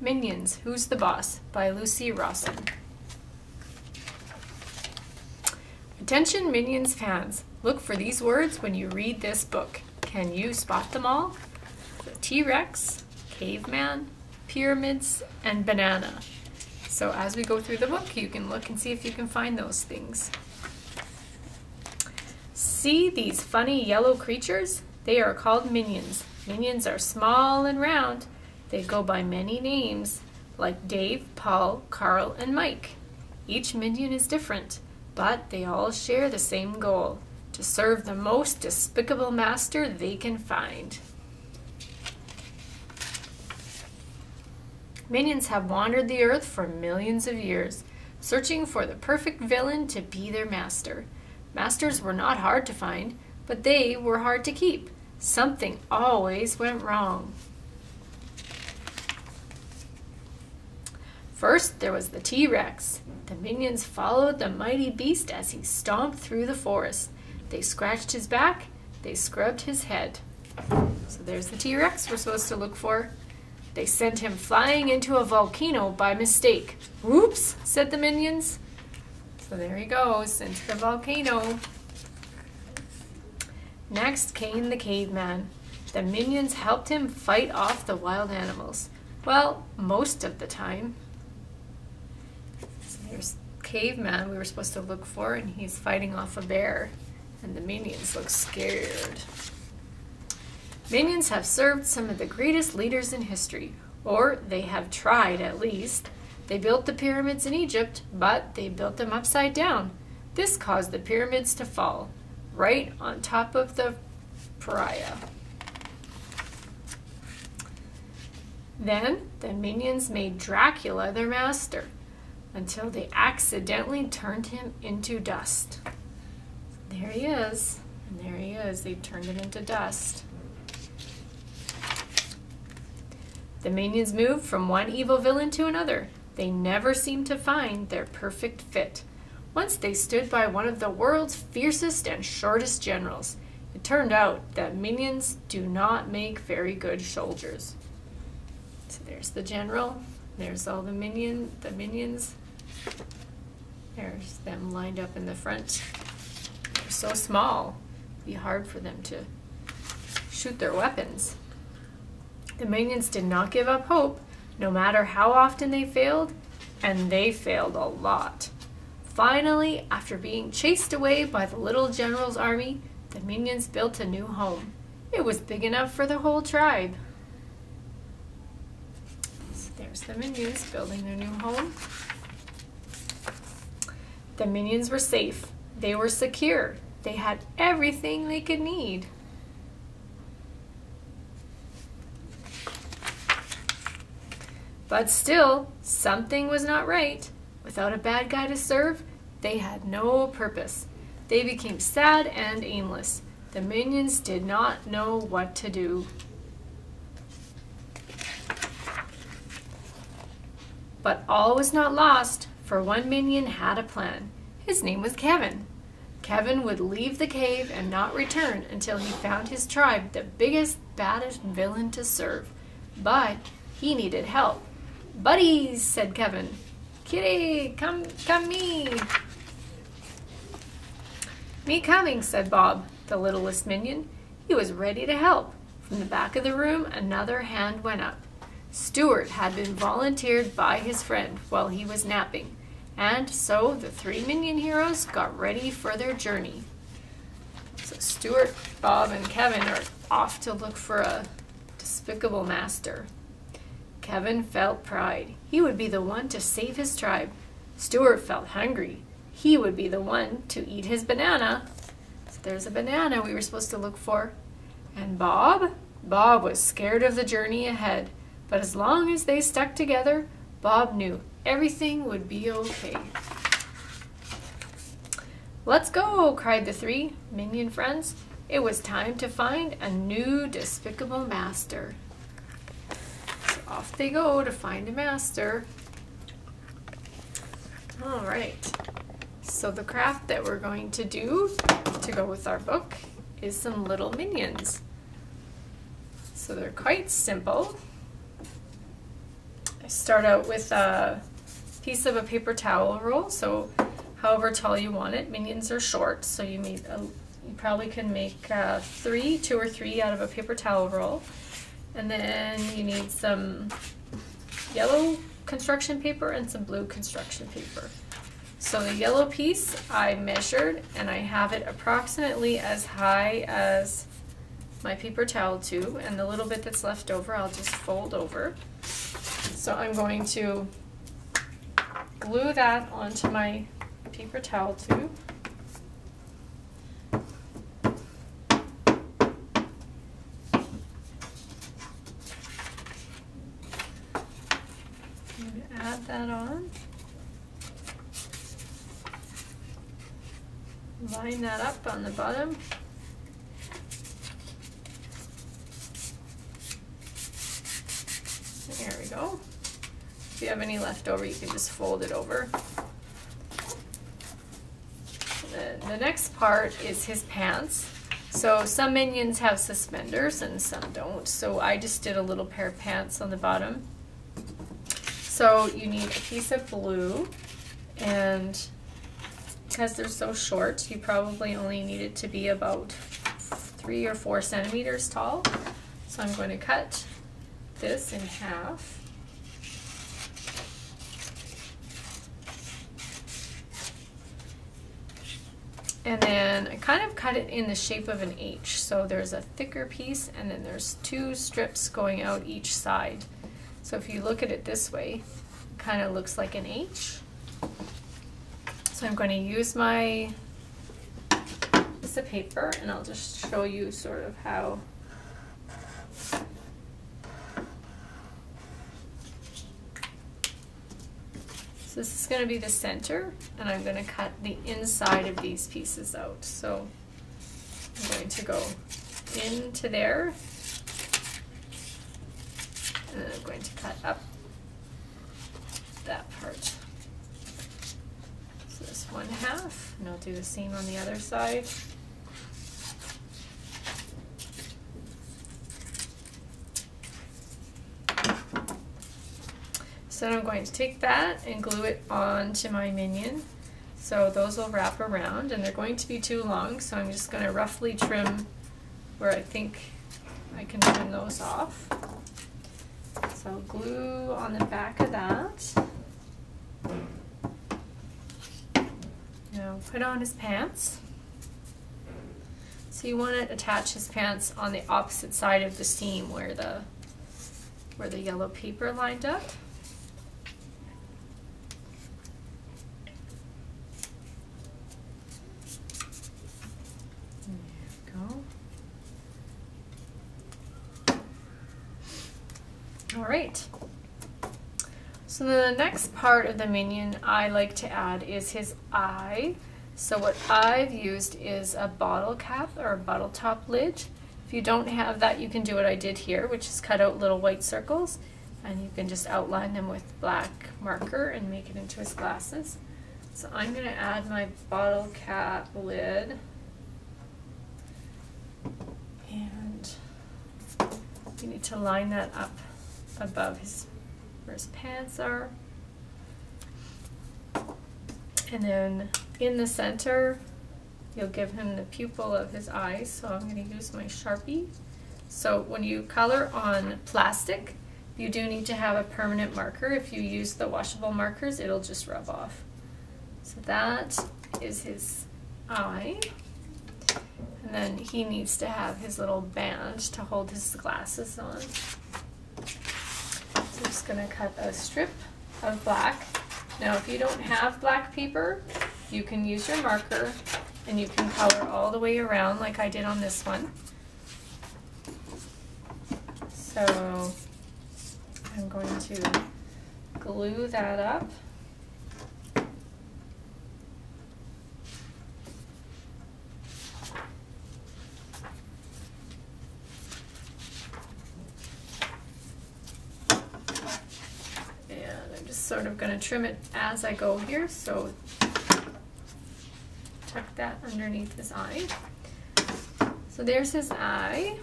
Minions, Who's the Boss? By Lucy Rosen. Attention Minions fans, look for these words when you read this book. Can you spot them all? The T-Rex, caveman, pyramids, and banana. So as we go through the book, you can look and see if you can find those things. See these funny yellow creatures? They are called minions. Minions are small and round. They go by many names, like Dave, Paul, Carl, and Mike. Each minion is different, but they all share the same goal, to serve the most despicable master they can find. Minions have wandered the earth for millions of years, searching for the perfect villain to be their master. Masters were not hard to find, but they were hard to keep. Something always went wrong. First, there was the T-Rex. The minions followed the mighty beast as he stomped through the forest. They scratched his back, they scrubbed his head. So there's the T-Rex we're supposed to look for. They sent him flying into a volcano by mistake. Whoops, said the minions. So there he goes, into the volcano. Next came the caveman. The minions helped him fight off the wild animals. Well, most of the time. So there's caveman we were supposed to look for, and he's fighting off a bear. And the minions look scared. Minions have served some of the greatest leaders in history, or they have tried at least. They built the pyramids in Egypt, but they built them upside down. This caused the pyramids to fall, right on top of the pariah. Then the minions made Dracula their master, until they accidentally turned him into dust. There he is, and there he is. They turned him into dust. The minions moved from one evil villain to another. They never seemed to find their perfect fit. Once they stood by one of the world's fiercest and shortest generals. It turned out that minions do not make very good soldiers. So there's the general. There's all the minions. There's them lined up in the front. They're so small, it'd be hard for them to shoot their weapons. The minions did not give up hope, no matter how often they failed, and they failed a lot. Finally, after being chased away by the little general's army, the minions built a new home. It was big enough for the whole tribe. So there's the minions building their new home. The minions were safe. They were secure. They had everything they could need. But still, something was not right. Without a bad guy to serve, they had no purpose. They became sad and aimless. The minions did not know what to do. But all was not lost, for one minion had a plan. His name was Kevin. Kevin would leave the cave and not return until he found his tribe the biggest, baddest villain to serve. But he needed help. "Buddies," said Kevin. "Kitty, come me." "Me coming," said Bob, the littlest minion. He was ready to help. From the back of the room, another hand went up. Stuart had been volunteered by his friend while he was napping, and so the three minion heroes got ready for their journey. So Stuart, Bob, and Kevin are off to look for a despicable master. Kevin felt pride. He would be the one to save his tribe. Stuart felt hungry. He would be the one to eat his banana. So there's a banana we were supposed to look for. And Bob? Bob was scared of the journey ahead. But as long as they stuck together, Bob knew everything would be okay. "Let's go," cried the three minion friends. It was time to find a new despicable master. So off they go to find a master. All right. So the craft that we're going to do to go with our book is some little minions. So they're quite simple. start out with a piece of a paper towel roll, so however tall you want it. Minions are short, so you probably can make 2 or 3 out of a paper towel roll. And then you need some yellow construction paper and some blue construction paper. So the yellow piece I measured, and I have it approximately as high as my paper towel tube, and the little bit that's left over I'll just fold over. So I'm going to glue that onto my paper towel tube. I'm going to add that on. Line that up on the bottom. There we go. If you have any left over, you can just fold it over. The next part is his pants. So some minions have suspenders and some don't. So I just did a little pair of pants on the bottom. So you need a piece of blue, and because they're so short, you probably only need it to be about 3 or 4 centimeters tall. So I'm going to cut this in half. And then I kind of cut it in the shape of an H. So there's a thicker piece, and then there's 2 strips going out each side. So if you look at it this way, it kind of looks like an H. So I'm going to use my piece of paper, and I'll just show you sort of how. So this is going to be the center, and I'm going to cut the inside of these pieces out. So I'm going to go into there, and then I'm going to cut up that part. So this 1/2, and I'll do the same on the other side. So then I'm going to take that and glue it onto my minion. So those will wrap around, and they're going to be too long, so I'm just going to roughly trim where I think I can trim those off. So glue on the back of that. Now put on his pants. So you want to attach his pants on the opposite side of the seam where the yellow paper lined up. All right, so the next part of the minion I like to add is his eye. So what I've used is a bottle cap or a bottle top lid. If you don't have that, you can do what I did here, which is cut out little white circles, and you can just outline them with black marker and make it into his glasses. So I'm going to add my bottle cap lid, and you need to line that up above where his pants are. And then in the center, you'll give him the pupil of his eyes. So I'm going to use my Sharpie. So when you color on plastic, you do need to have a permanent marker. If you use the washable markers, it'll just rub off. So that is his eye. And then he needs to have his little band to hold his glasses on. I'm just going to cut a strip of black. Now if you don't have black paper, you can use your marker and you can color all the way around like I did on this one. So I'm going to glue that up. Sort of going to trim it as I go here, so tuck that underneath his eye. So there's his eye.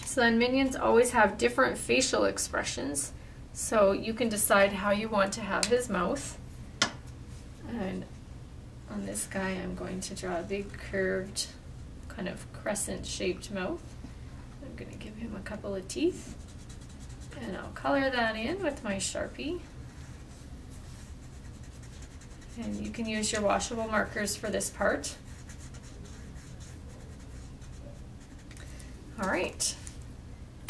So then minions always have different facial expressions. So you can decide how you want to have his mouth. And on this guy, I'm going to draw a big curved, kind of crescent-shaped mouth. I'm going to give him a couple of teeth, and I'll color that in with my Sharpie. And you can use your washable markers for this part. All right.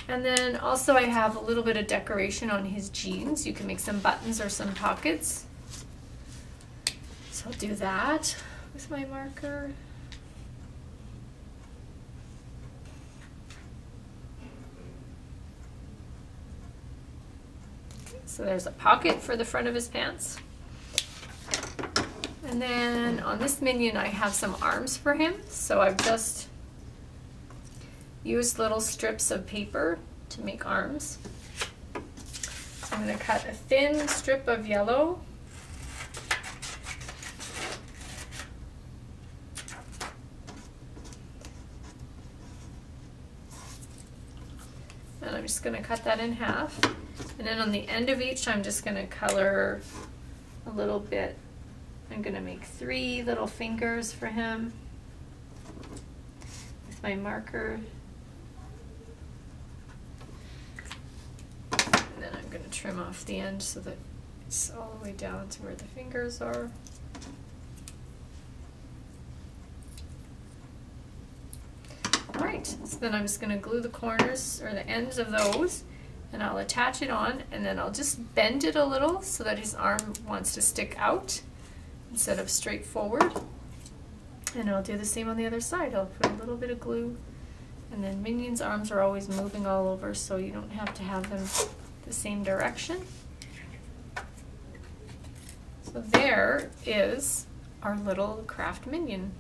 And then also I have a little bit of decoration on his jeans. You can make some buttons or some pockets. So I'll do that with my marker. So there's a pocket for the front of his pants. And then on this minion I have some arms for him. So I've just used little strips of paper to make arms. So I'm going to cut a thin strip of yellow. And I'm just going to cut that in half. And then on the end of each, I'm just going to color a little bit. I'm going to make 3 little fingers for him with my marker. And then I'm going to trim off the end so that it's all the way down to where the fingers are. Alright, so then I'm just going to glue the corners or the ends of those, and I'll attach it on, and then I'll just bend it a little so that his arm wants to stick out instead of straight forward. And I'll do the same on the other side. I'll put a little bit of glue, and then Minion's arms are always moving all over, so you don't have to have them the same direction. So there is our little craft Minion.